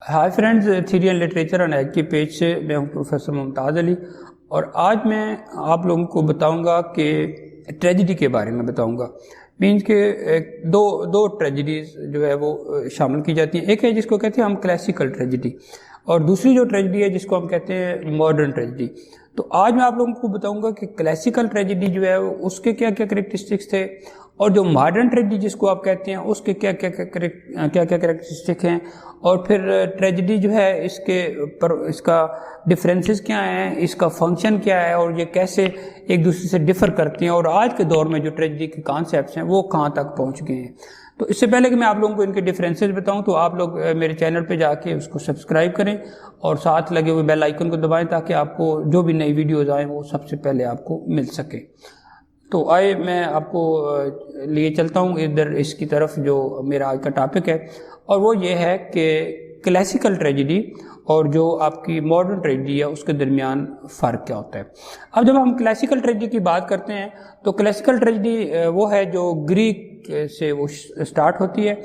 High friends, theory and literature and egg کے page سے میں ہوں پروفیسر ممتاز علی، اور آج میں آپ لوگوں کو بتاؤں گا کہ ٹریجڈی کے بارے میں بتاؤں گا. مینس کہ دو ٹریجڈیز جو ہے وہ شامل کی جاتی ہیں. ایک ہے جس کو کہتے ہیں ہم کلاسیکل ٹریجڈی، اور دوسری جو ٹریجڈی ہے جس کو ہم کہتے ہیں ماڈرن ٹریجڈی. تو آج میں آپ لوگوں کو بتاؤں گا کہ کلاسیکل ٹریجڈی جو ہے اس کے کیا کیا کریکٹرسٹکس تھے، اور جو ماڈرن ٹریجڈی جس کو آپ کہتے ہیں اس کے کیا کیا کریکٹرسٹک ہیں، اور پھر ٹریجڈی جو ہے اس کا ڈفرینسز کیا ہیں، اس کا فنکشن کیا ہے، اور یہ کیسے ایک دوسرے سے ڈفر کرتے ہیں، اور آج کے دور میں جو ٹریجڈی کے کانسیپٹس ہیں وہ کہاں تک پہنچ گئے ہیں. تو اس سے پہلے کہ میں آپ لوگوں کو ان کے ڈفرینسز بتاؤں تو آپ لوگ میرے چینل پہ جا کے اس کو سبسکرائب کریں اور ساتھ لگے ہوئے بیل آئیکن کو دبائیں تاکہ آپ کو جو بھی نئی ویڈیوز آئیں وہ سب سے پہلے آپ کو مل سکے. تو آئے میں آپ کو لیے چلتا ہوں ادھر اس کی طرف جو میرا آج کا ٹاپک ہے، اور وہ یہ ہے کہ کلاسیکل ٹریجڈی اور جو آپ کی ماڈرن ٹریجڈی ہے اس کے درمیان فرق کیا ہوتا ہے. اب جب ہم کلاسیکل ٹریجڈی کی بات کرتے ہیں تو کلاسیکل ٹریجڈی وہ ہے جو گریک سے وہ سٹارٹ ہوتی ہے.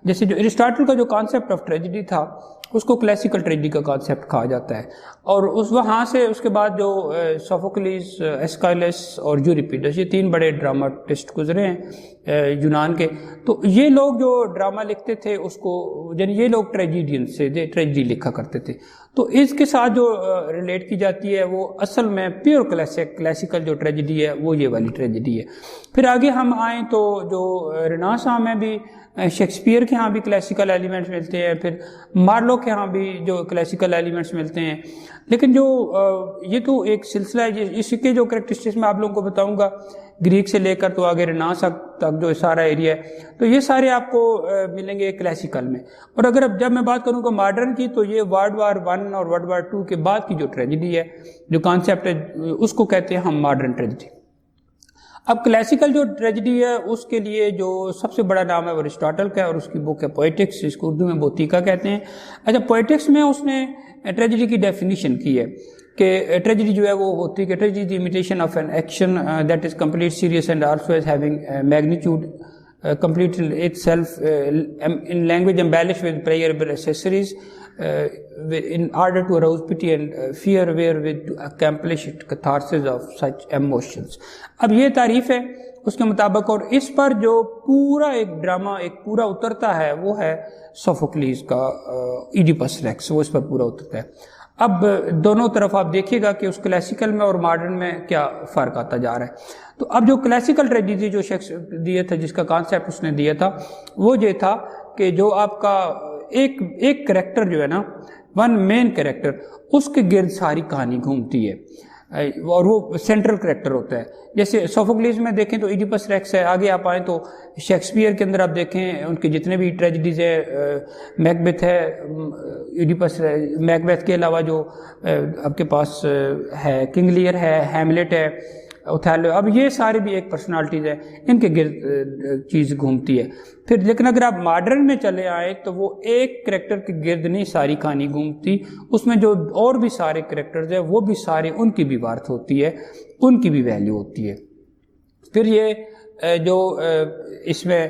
جیسے جو ایرسٹاٹل کا جو کانسیپٹ آف ٹریجڈی تھا اس کو کلاسیکل ٹریجڈی کا کانسیپٹ کہا جاتا ہے، اور وہاں سے اس کے بعد جو سوفوکلیس، ایسکائلس اور یوریپیڈس، یہ تین بڑے ڈراماٹسٹ گزرے ہیں یونان کے. تو یہ لوگ جو ڈرامہ لکھتے تھے اس کو، یعنی یہ لوگ ٹریجیڈین سے ٹریجڈی لکھا کرتے تھے. تو اس کے ساتھ جو ریلیٹ کی جاتی ہے وہ اصل میں پیور کلاسیکل جو ٹریجڈی ہے وہ یہ والی ٹریجڈی ہے. پھر آگے ہم آئیں تو جو رناساں میں بھی شیکسپیئر کے ہاں بھی کلاسیکل ایلیمنٹس ملتے ہیں، پھر مارلو کے ہاں بھی جو کلاسیکل ایلیمنٹس ملتے ہیں. لیکن جو یہ تو ایک سلسلہ ہے، اس کے جو کریکٹرسٹکس میں آپ لوگوں کو بتاؤں گا گریک سے لے کر تو آگے رناساں تک جو سارا ایریا ہے تو یہ سارے آپ کو ملیں گے کلاسیکل میں. اور اگر جب میں بات کروں گا ماڈرن کی تو یہ ورلڈ وار 1 اور ورلڈ وار 2 کے بعد کی جو ٹریجڈی ہے، جو کانسیپٹ ہے، اس کو کہتے ہیں ہم ماڈرن ٹریجڈی. اب کلاسیکل جو ٹریجڈی ہے اس کے لیے جو سب سے بڑا نام ہے وہ ایرسٹاٹل کا ہے، اور اس کی بک ہے پوئٹکس، جس کو اردو میں بوتیکا کہتے ہیں. اچھا، پوئٹکس میں اس نے ٹریجڈی کی ڈیفینیشن کی ہے کہ ٹریجڈی جو ہے وہ ہوتی ہے کہ tragedy the imitation of an action that is complete serious and also as having magnitude complete itself in language embellished with playable accessories in order to arouse pity and fear wherewith to accomplish catharsis of such emotions. اب یہ تعریف ہے اس کے مطابق، اور اس پر جو پورا ایک ڈرامہ ایک پورا اترتا ہے وہ ہے سوفوکلیس کا ایڈیپس ریکس، وہ اس پر پورا اترتا ہے. اب دونوں طرف آپ دیکھیے گا کہ اس کلاسیکل میں اور ماڈرن میں کیا فرق آتا جا رہا ہے. تو اب جو کلاسیکل ٹریجڈی جو شخص دیا تھا، جس کا کانسیپٹ اس نے دیا تھا، وہ یہ تھا کہ جو آپ کا ایک کریکٹر جو ہے نا، ون مین کریکٹر، اس کے گرد ساری کہانی گھومتی ہے، اور وہ سینٹرل کریکٹر ہوتا ہے. جیسے سوفوکلیس میں دیکھیں تو ایڈیپس ریکس ہے. آگے آپ آئیں تو شیکسپیئر کے اندر آپ دیکھیں ان کے جتنے بھی ٹریجڈیز ہیں، میکبیتھ ہے، ایڈیپس، میکبیتھ کے علاوہ جو آپ کے پاس ہے کنگ لیئر ہے، ہیملیٹ ہے، اوتھیلو، اب یہ سارے بھی ایک پرسنالٹیز ہیں، ان کے گرد چیز گھومتی ہے. پھر لیکن اگر آپ ماڈرن میں چلے آئے تو وہ ایک کریکٹر کے گرد نہیں ساری کہانی گھومتی، اس میں جو اور بھی سارے کریکٹرز ہیں وہ بھی سارے، ان کی بھی وارث ہوتی ہے، ان کی بھی ویلیو ہوتی ہے. پھر یہ جو اس میں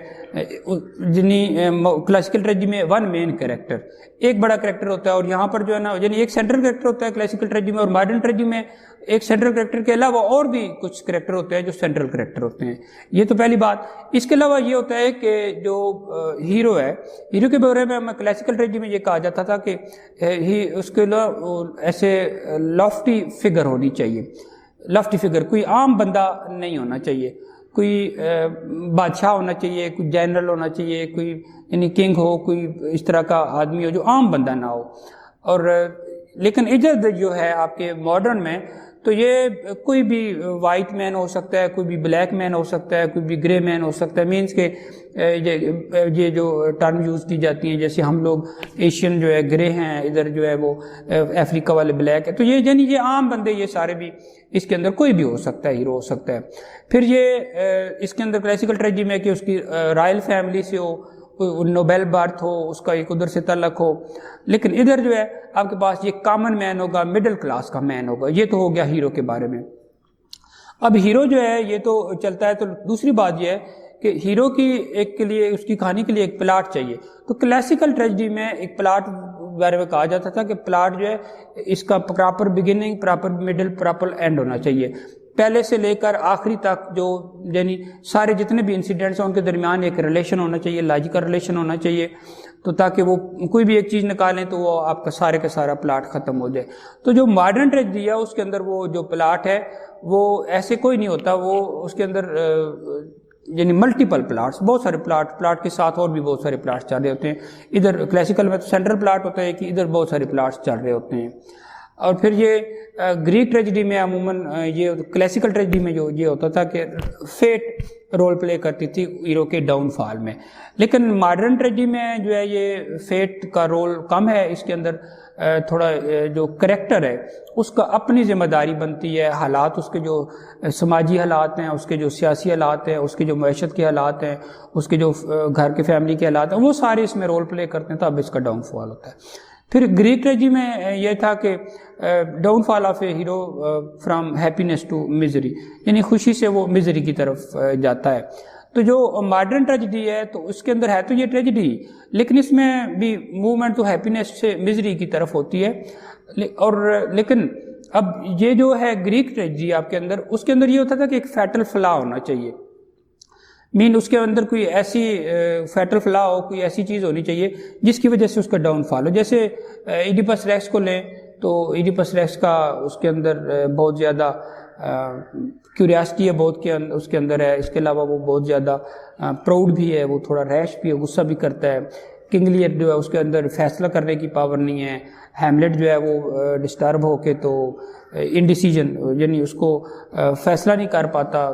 کلاسیکل ٹریجڈی میں ون مین کریکٹر، ایک بڑا کریکٹر ہوتا ہے، اور یہاں پر جو ہے نا، یعنی ایک سینٹرل کریکٹر ہوتا ہے کلاسیکل ٹریجڈی میں، اور ماڈرن ٹریجڈی میں ایک سینٹرل کریکٹر کے علاوہ اور بھی کچھ کریکٹر ہوتے ہیں جو سینٹرل کریکٹر ہوتے ہیں. یہ تو پہلی بات. اس کے علاوہ یہ ہوتا ہے کہ جو ہیرو ہے، ہیرو کے بارے میں ہمیں کلاسیکل ٹریجڈی میں یہ کہا جاتا تھا کہ اس کے ایسے لافٹی فگر ہونی چاہیے. لافٹی فگر، کوئی عام بندہ نہیں ہونا چاہیے، کوئی بادشاہ ہونا چاہیے، کوئی جنرل ہونا چاہیے، کوئی یعنی کنگ ہو، کوئی اس طرح کا آدمی ہو جو عام بندہ نہ ہو. اور لیکن ادھر جو ہے آپ کے ماڈرن میں تو یہ کوئی بھی وائٹ مین ہو سکتا ہے، کوئی بھی بلیک مین ہو سکتا ہے، کوئی بھی گرے مین ہو سکتا ہے. مینس کہ یہ جو ٹرم یوز کی جاتی ہیں، جیسے ہم لوگ ایشین جو ہے گرے ہیں، ادھر جو ہے وہ افریقہ والے بلیک ہے، تو یہ یعنی یہ عام بندے، یہ سارے بھی اس کے اندر کوئی بھی ہو سکتا ہے، ہیرو ہو سکتا ہے. پھر یہ اس کے اندر کلاسیکل ٹریجڈی میں کہ اس کی رائل فیملی سے ہو، نوبیل برتھ ہو، اس کا ایک ادھر سے تعلق ہو. لیکن ادھر جو ہے آپ کے پاس یہ کامن مین ہوگا، مڈل کلاس کا مین ہوگا. یہ تو ہو گیا ہیرو کے بارے میں. اب ہیرو جو ہے یہ تو چلتا ہے. تو دوسری بات یہ ہے کہ ہیرو کی ایک کے لیے، اس کی کہانی کے لیے ایک پلاٹ چاہیے. تو کلاسیکل ٹریجڈی میں ایک پلاٹ بارے میں کہا جاتا تھا کہ پلاٹ جو ہے اس کا proper beginning, proper middle, proper and ہونا چاہیے، پہلے سے لے کر آخری تک جو یعنی سارے جتنے بھی انسیڈنٹس ہیں ان کے درمیان ایک ریلیشن ہونا چاہیے، لاجیکل ریلیشن ہونا چاہیے، تو تاکہ وہ کوئی بھی ایک چیز نکالیں تو وہ آپ کا سارے کا سارا پلاٹ ختم ہو جائے۔ تو جو ماڈرن ٹریجڈی ہے اس کے اندر وہ جو پلاٹ ہے وہ ایسے کوئی نہیں ہوتا، وہ اس کے اندر یعنی ملٹیپل پلاٹس، بہت سارے پلاٹ کے ساتھ اور بھی بہت سارے پلاٹس چل رہے ہوتے ہیں۔ ادھر کلاسیکل میں تو سینٹرل پلاٹ ہوتا ہے کہ ادھر بہت سارے پلاٹس چل رہے ہوتے ہیں۔ اور پھر یہ گریک ٹریجڈی میں عموماً یہ کلاسیکل ٹریجڈی میں جو یہ ہوتا تھا کہ فیٹ رول پلے کرتی تھی ہیرو کے ڈاؤن فال میں، لیکن ماڈرن ٹریجڈی میں جو ہے یہ فیٹ کا رول کم ہے، اس کے اندر تھوڑا جو کریکٹر ہے اس کا اپنی ذمہ داری بنتی ہے، حالات اس کے جو سماجی حالات ہیں، اس کے جو سیاسی حالات ہیں، اس کے جو معیشت کے حالات ہیں، اس کے جو گھر کے فیملی کے حالات ہیں، وہ سارے اس میں رول پلے کرتے ہیں، تب اس کا ڈاؤن فال ہوتا ہے۔ پھر گریک ٹریجڈی میں یہ تھا کہ downfall of a hero from happiness to misery, یعنی خوشی سے وہ میزری کی طرف جاتا ہے۔ تو جو ماڈرن ٹریجڈی ہے تو اس کے اندر ہے تو یہ ٹریجڈی، لیکن اس میں بھی موومنٹ تو ہیپینس سے میزری کی طرف ہوتی ہے، اور لیکن اب یہ جو ہے گریک ٹریجڈی آپ کے اندر، اس کے اندر یہ ہوتا تھا کہ ایک فیٹل فلا ہونا چاہیے، اس کے اندر کوئی ایسی فیٹل فلا ہو، کوئی ایسی چیز ہونی چاہیے جس کی وجہ سے اس کا ڈاؤن فال ہو۔ جیسے ایڈیپس ریکس کو لیں تو ایڈیپس ریکس کا اس کے اندر بہت زیادہ کیوریاسٹی ہے، بہت اس کے اندر ہے، اس کے علاوہ وہ بہت زیادہ پراؤڈ بھی ہے، وہ تھوڑا ریش بھی ہے، غصہ بھی کرتا ہے۔ کنگ لیئر جو ہے اس کے اندر فیصلہ کرنے کی پاور نہیں ہے۔ ہیملیٹ جو ہے وہ ڈسٹرب ہو کے تو انڈیسیجن یعنی اس کو فیصلہ نہیں کر پاتا،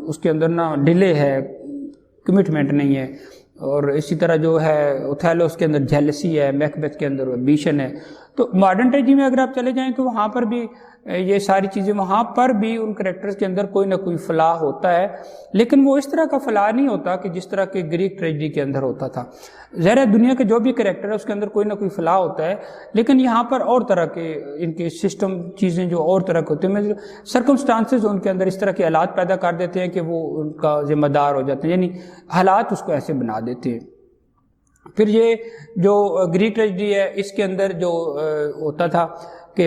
اس کے اندر نا ڈیلے ہے، کمٹمنٹ نہیں ہے۔ اور اسی طرح جو ہے اوتھیلو اس کے اندر جیلسی ہے، میکبیتھ کے اندر ایمبیشن ہے۔ تو ماڈرن ٹریجڈی میں اگر آپ چلے جائیں تو وہاں پر بھی یہ ساری چیزیں، وہاں پر بھی ان کریکٹرز کے اندر کوئی نہ کوئی فلاح ہوتا ہے، لیکن وہ اس طرح کا فلاح نہیں ہوتا کہ جس طرح کے گریک ٹریجڈی کے اندر ہوتا تھا۔ ظاہر ہے دنیا کے جو بھی کریکٹر ہے اس کے اندر کوئی نہ کوئی فلاح ہوتا ہے، لیکن یہاں پر اور طرح کے ان کے سسٹم چیزیں جو اور طرح کے ہوتے ہیں، سرکمسٹانسز ان کے اندر اس طرح کے حالات پیدا کر دیتے ہیں کہ وہ ان کا ذمہ دار ہو جاتے ہیں، یعنی حالات اس کو ایسے بنا دیتے ہیں۔ پھر یہ جو گریک ٹریجڈی ہے اس کے اندر جو ہوتا تھا کہ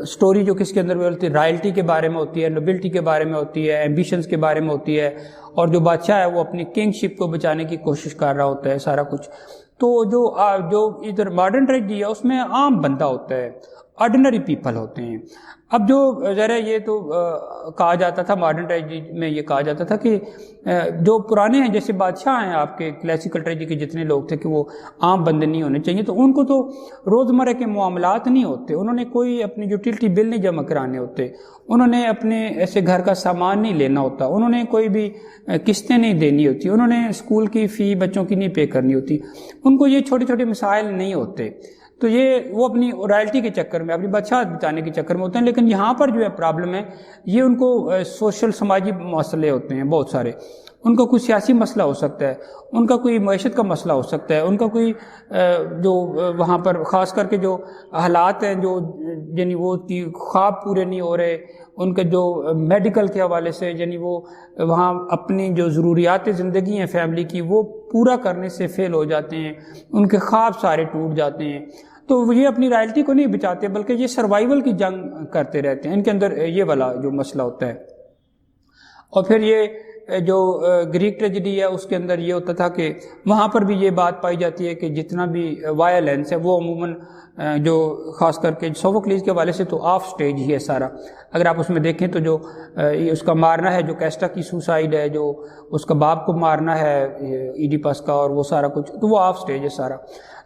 سٹوری جو کس کے اندر ہوتی ہے، رائلٹی کے بارے میں ہوتی ہے، نوبلٹی کے بارے میں ہوتی ہے، ایمبیشنز کے بارے میں ہوتی ہے، اور جو بادشاہ ہے وہ اپنی کنگ شپ کو بچانے کی کوشش کر رہا ہوتا ہے، سارا کچھ۔ تو جو ادھر ماڈرن ٹریجڈی ہے اس میں عام بندہ ہوتا ہے، آرڈینری پیپل ہوتے ہیں۔ اب جو ذرا یہ تو کہا جاتا تھا ماڈرن ٹریجڈی میں، یہ کہا جاتا تھا کہ جو پرانے ہیں جیسے بادشاہ ہیں آپ کے کلاسیکل ٹریجڈی کے جتنے لوگ تھے کہ وہ عام بندے نہیں ہونے چاہیے، تو ان کو تو روزمرہ کے معاملات نہیں ہوتے، انہوں نے کوئی اپنی یوٹیلٹی بل نہیں جمع کرانے ہوتے، انہوں نے اپنے ایسے گھر کا سامان نہیں لینا ہوتا، انہوں نے کوئی بھی قسطیں نہیں دینی ہوتی، انہوں نے اسکول کی فی بچوں کی نہیں پے کرنی ہوتی، ان کو یہ چھوٹے چھوٹے مسائل نہیں ہوتے۔ تو یہ وہ اپنی رائلٹی کے چکر میں، اپنی بادشاہ بچانے کے چکر میں ہوتے ہیں، لیکن یہاں پر جو ہے پرابلم ہے یہ ان کو سوشل سماجی مسئلے ہوتے ہیں بہت سارے، ان کا کوئی سیاسی مسئلہ ہو سکتا ہے، ان کا کوئی معیشت کا مسئلہ ہو سکتا ہے، ان کا کوئی جو وہاں پر خاص کر کے جو حالات ہیں جو یعنی وہ خواب پورے نہیں ہو رہے، ان کے جو میڈیکل کے حوالے سے یعنی وہ وہاں اپنی جو ضروریات زندگی ہیں فیملی کی وہ پورا کرنے سے فیل ہو جاتے ہیں، ان کے خواب سارے ٹوٹ جاتے ہیں، تو یہ اپنی رائلٹی کو نہیں بچاتے بلکہ یہ سروائیول کی جنگ کرتے رہتے ہیں، ان کے اندر یہ والا جو مسئلہ ہوتا ہے۔ اور پھر یہ جو گریک ٹریجڈی ہے اس کے اندر یہ ہوتا تھا کہ وہاں پر بھی یہ بات پائی جاتی ہے کہ جتنا بھی وائلنس ہے وہ عموماً جو خاص کر کے سوفوکلیز کے حوالے سے تو آف سٹیج ہی ہے سارا، اگر آپ اس میں دیکھیں تو جو اس کا مارنا ہے، جو کیسٹا کی سوسائڈ ہے، جو اس کا باپ کو مارنا ہے ایڈیپس کا، اور وہ سارا کچھ تو وہ آف سٹیج ہے سارا۔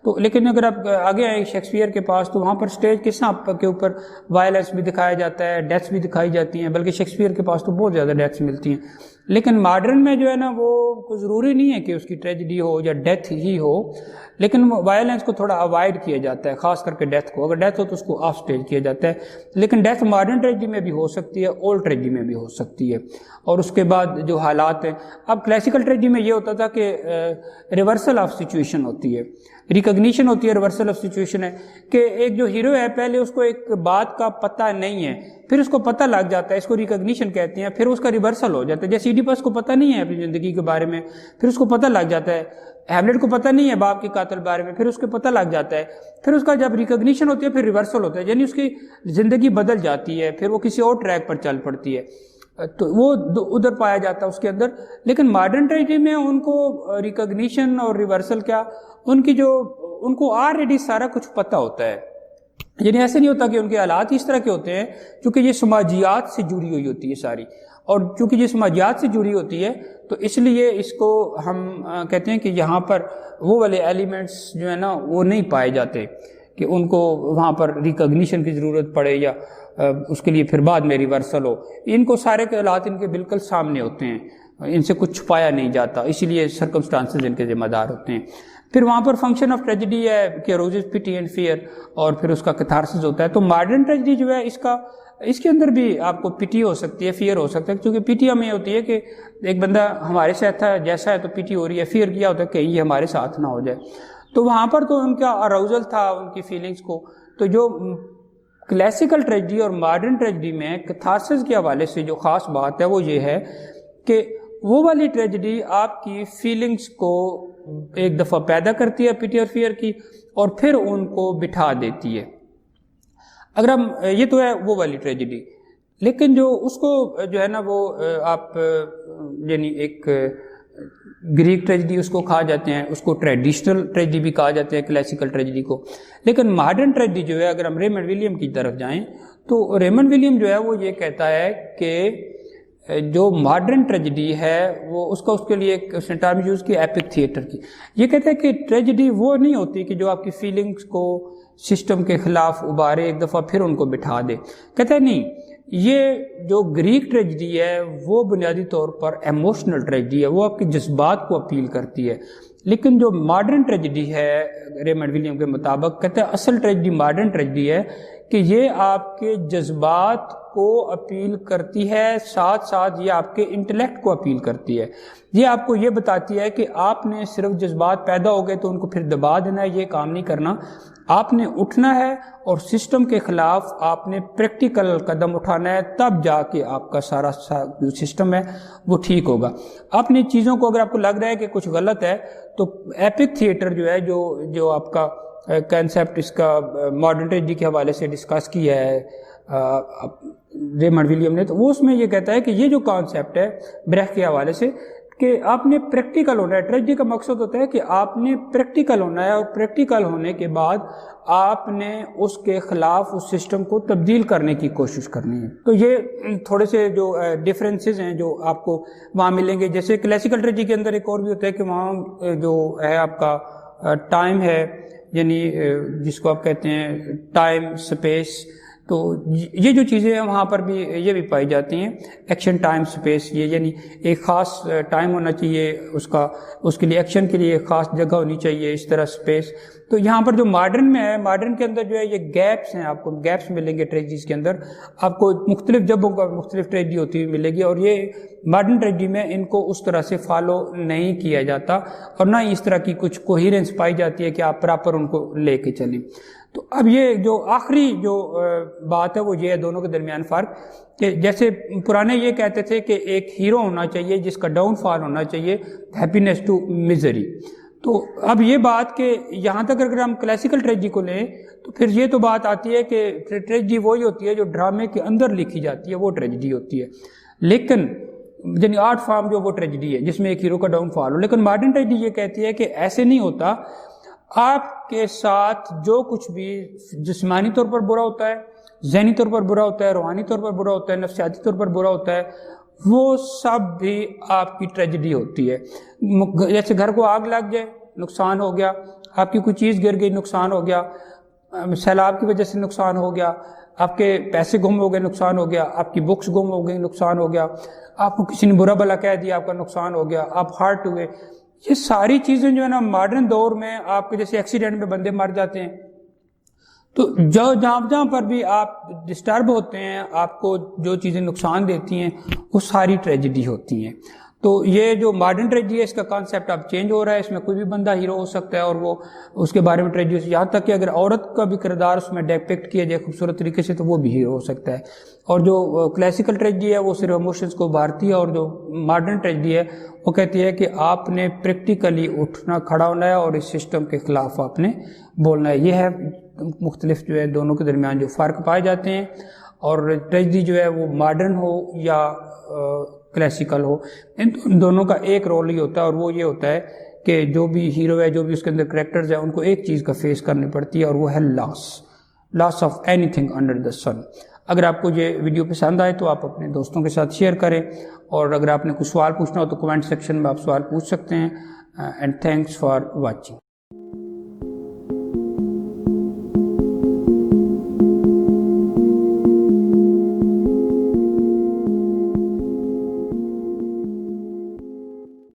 تو لیکن اگر آپ آگے آئیں شیکسپیئر کے پاس تو وہاں پر سٹیج کے ساتھ کے اوپر وائلنس بھی دکھایا جاتا ہے، ڈیتھس بھی دکھائی جاتی ہیں، بلکہ شیکسپیئر کے پاس تو بہت زیادہ ڈیتھس ملتی ہیں۔ لیکن ماڈرن میں جو ہے نا وہ کوئی ضروری نہیں ہے کہ اس کی ٹریجڈی ہو یا ڈیتھ ہی ہو، لیکن وائلنس کو تھوڑا اوائڈ کیا جاتا ہے، خاص کر کے ڈیتھ کو، اگر ڈیتھ ہو تو اس کو آف سٹیج کیا جاتا ہے، لیکن ڈیتھ ماڈرن ٹریجڈی میں بھی ہو سکتی ہے، اولڈ ٹریجڈی میں بھی ہو سکتی ہے۔ اور اس کے بعد جو حالات ہیں، اب کلاسیکل ٹریجڈی میں یہ ہوتا تھا کہ ریورسل آف سچویشن ہوتی ہے، ریکگنیشن ہوتی ہے، ریورسل آف سچویشن ہے کہ ایک جو ہیرو ہے پہلے اس کو ایک بات کا پتہ نہیں ہے، پھر اس کو پتہ لگ جاتا ہے، اس کو ریکگنیشن کہتے ہیں، پھر اس کا ریورسل ہو جاتا ہے. جیسے ایڈیپس کو پتہ نہیں ہے اپنی زندگی کے بارے میں، پھر اس کو پتہ لگ جاتا ہے. ہیملیٹ کو پتہ نہیں ہے باپ کے قاتل بارے میں، پھر اس کو پتہ لگ جاتا ہے، پھر اس کا جب ریکگنیشن ہوتی ہے پھر ریورسل ہوتا ہے، یعنی اس کی زندگی بدل جاتی ہے، پھر وہ کسی اور ٹریک پر چل پڑتی ہے، تو وہ ادھر پایا جاتا ہے اس کے اندر. لیکن ماڈرن ٹریجڈی میں ان کو ریکگنیشن اور ریورسل کیا، ان کو آلریڈی سارا کچھ پتہ ہوتا ہے. یعنی ایسے نہیں ہوتا کہ ان کے حالات اس طرح کے ہوتے ہیں، کیونکہ یہ سماجیات سے جڑی ہوئی ہوتی ہے ساری، اور چونکہ یہ سماجیات سے جڑی ہوتی ہے تو اس لیے اس کو ہم کہتے ہیں کہ یہاں پر وہ والے ایلیمنٹس جو ہے نا وہ نہیں پائے جاتے کہ ان کو وہاں پر ریکگنیشن کی ضرورت پڑے یا اس کے لیے پھر بعد میں ریورسل ہو. ان کو سارے کے حالات ان کے بالکل سامنے ہوتے ہیں، ان سے کچھ چھپایا نہیں جاتا، اسی لیے سرکمسٹانسز ان کے ذمہ دار ہوتے ہیں. پھر وہاں پر فنکشن آف ٹریجڈی ہے کہ اروزز پٹی اینڈ فیئر، اور پھر اس کا کیتھارسس ہوتا ہے. تو ماڈرن ٹریجڈی جو ہے اس کے اندر بھی آپ کو پٹی ہو سکتی ہے، فیئر ہو سکتا ہے، کیونکہ پٹی ہمیں ہوتی ہے کہ ایک بندہ ہمارے ساتھ جیسا ہے تو پٹی ہو رہی ہے، فیئر کیا ہوتا ہے کہ یہ ہمارے ساتھ نہ ہو جائے. تو وہاں پر تو ان کا اراؤزل تھا ان کی فیلنگز کو. تو جو کلاسیکل ٹریجڈی اور ماڈرن ٹریجڈی میں کیتھارسس کے حوالے سے جو خاص بات ہے وہ یہ ہے کہ وہ والی ٹریجڈی آپ کی فیلنگز کو ایک دفعہ پیدا کرتی ہے پٹی اور فیئر کی، اور پھر ان کو بٹھا دیتی ہے. اگر ہم یہ تو ہے وہ والی ٹریجڈی، لیکن جو اس کو جو ہے نا وہ آپ یعنی ایک گریک ٹریجڈی اس کو کہا جاتے ہیں، اس کو ٹریڈیشنل ٹریجڈی بھی کہا جاتے ہیں کلاسیکل ٹریجڈی کو. لیکن ماڈرن ٹریجڈی جو ہے، اگر ہم ریمنڈ ولیم کی طرف جائیں تو ریمنڈ ولیم جو ہے وہ یہ کہتا ہے کہ جو ماڈرن ٹریجڈی ہے وہ اس کے لیے اس نے ٹرم یوز کی ایپک تھیٹر کی. یہ کہتا ہے کہ ٹریجڈی وہ نہیں ہوتی کہ جو آپ کی فیلنگز کو سسٹم کے خلاف ابھارے ایک دفعہ پھر ان کو بٹھا دے. کہتا ہے نہیں، یہ جو گریک ٹریجڈی ہے وہ بنیادی طور پر ایموشنل ٹریجڈی ہے، وہ آپ کے جذبات کو اپیل کرتی ہے. لیکن جو ماڈرن ٹریجڈی ہے ریمنڈ ولیم کے مطابق، کہتا ہے اصل ٹریجڈی ماڈرن ٹریجڈی ہے کہ یہ آپ کے جذبات کو اپیل کرتی ہے، ساتھ ساتھ یہ آپ کے انٹلیکٹ کو اپیل کرتی ہے. یہ آپ کو یہ بتاتی ہے کہ آپ نے صرف جذبات پیدا ہو گئے تو ان کو پھر دبا دینا ہے، یہ کام نہیں کرنا. آپ نے اٹھنا ہے اور سسٹم کے خلاف آپ نے پریکٹیکل قدم اٹھانا ہے، تب جا کے آپ کا سارا جو سسٹم ہے وہ ٹھیک ہوگا. اپنی چیزوں کو اگر آپ کو لگ رہا ہے کہ کچھ غلط ہے تو ایپک تھیٹر جو ہے جو آپ کا کنسیپٹ اس کا ماڈرن ٹریجڈی کے حوالے سے ڈسکس کیا ہے ریمنڈ ولیم نے، تو وہ اس میں یہ کہتا ہے کہ یہ جو کانسیپٹ ہے بریخ کے حوالے سے کہ آپ نے پریکٹیکل ہونا ہے. ٹریجڈی کا مقصد ہوتا ہے کہ آپ نے پریکٹیکل ہونا ہے، اور پریکٹیکل ہونے کے بعد آپ نے اس کے خلاف اس سسٹم کو تبدیل کرنے کی کوشش کرنی ہے. تو یہ تھوڑے سے جو ڈفرینسز ہیں جو آپ کو وہاں ملیں گے. جیسے کلاسیکل ٹریجڈی کے اندر ایک اور بھی ہوتا ہے کہ وہاں جو ہے آپ کا ٹائم ہے، یعنی جس کو آپ کہتے ہیں ٹائم سپیس، تو یہ جو چیزیں ہیں وہاں پر بھی یہ بھی پائی جاتی ہیں، ایکشن ٹائم سپیس. یہ یعنی ایک خاص ٹائم ہونا چاہیے اس کے لیے، ایکشن کے لیے ایک خاص جگہ ہونی چاہیے، اس طرح سپیس. تو یہاں پر جو ماڈرن میں ہے، ماڈرن کے اندر جو ہے یہ گیپس ہیں، آپ کو گیپس ملیں گے ٹریجڈیز کے اندر. آپ کو مختلف جگہوں کا مختلف ٹریجڈی ہوتی ہوئی ملے گی، اور یہ ماڈرن ٹریجڈی میں ان کو اس طرح سے فالو نہیں کیا جاتا، اور نہ ہی اس طرح کی کچھ کوہیرنس پائی جاتی ہے کہ آپ پراپر ان کو لے کے چلیں. تو اب یہ جو آخری جو بات ہے وہ یہ ہے دونوں کے درمیان فرق، کہ جیسے پرانے یہ کہتے تھے کہ ایک ہیرو ہونا چاہیے جس کا ڈاؤن فال ہونا چاہیے، ہیپینس ٹو میزری. تو اب یہ بات کہ یہاں تک اگر ہم کلاسیکل ٹریجڈی کو لیں تو پھر یہ تو بات آتی ہے کہ ٹریجڈی وہی ہوتی ہے جو ڈرامے کے اندر لکھی جاتی ہے، وہ ٹریجڈی ہوتی ہے. لیکن یعنی آرٹ فارم جو وہ ٹریجڈی ہے جس میں ایک ہیرو کا ڈاؤن فال ہو. لیکن ماڈرن ٹریجڈی یہ کہتی ہے کہ ایسے نہیں ہوتا، آپ کے ساتھ جو کچھ بھی جسمانی طور پر برا ہوتا ہے، ذہنی طور پر برا ہوتا ہے، روحانی طور پر برا ہوتا ہے، نفسیاتی طور پر برا ہوتا ہے، وہ سب بھی آپ کی ٹریجڈی ہوتی ہے. جیسے گھر کو آگ لگ جائے، نقصان ہو گیا، آپ کی کوئی چیز گر گئی، نقصان ہو گیا، سیلاب کی وجہ سے نقصان ہو گیا، آپ کے پیسے گم ہو گئے، نقصان ہو گیا، آپ کی بکس گم ہو گئی، نقصان ہو گیا، آپ کو کسی نے برا بھلا کہہ دیا، آپ کا نقصان ہو گیا، آپ ہارٹ ہوئے. یہ ساری چیزیں جو ہے نا ماڈرن دور میں آپ کے جیسے ایکسیڈنٹ میں بندے مر جاتے ہیں، تو جہاں پر بھی آپ ڈسٹرب ہوتے ہیں، آپ کو جو چیزیں نقصان دیتی ہیں وہ ساری ٹریجڈی ہوتی ہیں. تو یہ جو ماڈرن ٹریجڈی ہے اس کا کانسیپٹ اب چینج ہو رہا ہے، اس میں کوئی بھی بندہ ہیرو ہو سکتا ہے اور وہ اس کے بارے میں ٹریجڈی، یہاں تک کہ اگر عورت کا بھی کردار اس میں ڈیپکٹ کیا جائے خوبصورت طریقے سے تو وہ بھی ہیرو ہو سکتا ہے. اور جو کلاسیکل ٹریجڈی ہے وہ صرف ایموشنز کو ابھارتی ہے، اور جو ماڈرن ٹریجڈی ہے وہ کہتی ہے کہ آپ نے پریکٹیکلی اٹھنا کھڑا ہونا ہے اور اس سسٹم کے خلاف آپ نے بولنا ہے. یہ ہے مختلف جو ہے دونوں کے درمیان جو فرق پائے جاتے ہیں. اور ٹریجڈی جو ہے وہ ماڈرن ہو یا کلاسیکل ہو، ان دونوں کا ایک رول ہی ہوتا ہے، اور وہ یہ ہوتا ہے کہ جو بھی ہیرو ہے، جو بھی اس کے اندر کریکٹرز ہیں، ان کو ایک چیز کا فیس کرنی پڑتی ہے، اور وہ ہے loss of anything under the sun. اگر آپ کو یہ ویڈیو پسند آئے تو آپ اپنے دوستوں کے ساتھ شیئر کریں، اور اگر آپ نے کچھ سوال پوچھنا ہو تو کمنٹ سیکشن میں آپ سوال پوچھ سکتے ہیں. And thanks for watching.